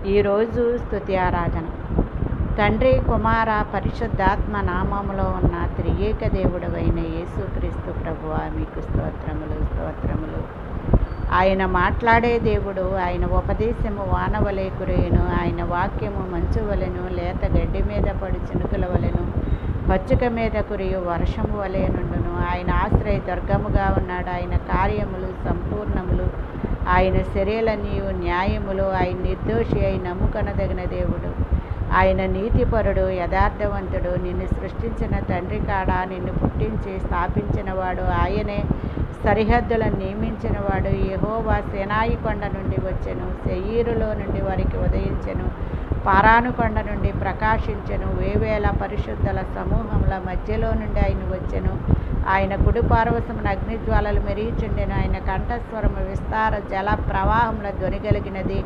ఈరోజు స్తుతి ఆరాధన. తండ్రి, కుమార, పరిశుద్ధాత్మ నామములో ఉన్న త్రియేక దేవుడవైన యేసుక్రీస్తు ప్రభువా, మీకు స్తోత్రములు స్తోత్రములు. ఆయన మాట్లాడే దేవుడు. ఆయన ఉపదేశము వానవలే కురేయును. ఆయన వాక్యము మంచు వలెను, లేత గడ్డి మీద పడు చినుకుల వలెను, పచ్చిక మీద కురియు వర్షము వలె నుండును. ఆయన ఆశ్రయ దుర్గముగా ఉన్నాడు. ఆయన కార్యములు సంపూర్ణములు. ఆయన చర్యలన్నీ న్యాయములు. ఆయన నిర్దోషి అయి నమ్ముకొనదగిన దేవుడు. ఆయన నీతిపరుడు, యథార్థవంతుడు. నిన్ను సృష్టించిన తండ్రి కాడ నిన్ను పుట్టించి స్థాపించినవాడు ఆయనే. సరిహద్దులను నియమించినవాడు యెహోవా సీనాయి కొండ నుండి వచ్చెను. శయీరులో నుండి వారికి ఉదయించెను. పారాను కొండ నుండి ప్రకాశించెను. వేవేల పరిశుద్ధుల సమూహముల మధ్యలో నుండి ఆయన వచ్చెను. ఆయన కుడి పార్వశమున అగ్నిజ్వాలలు మెరుగుచుండెను. ఆయన కంఠస్వరము విస్తార జల ప్రవాహముల ధ్వని కలిగినది.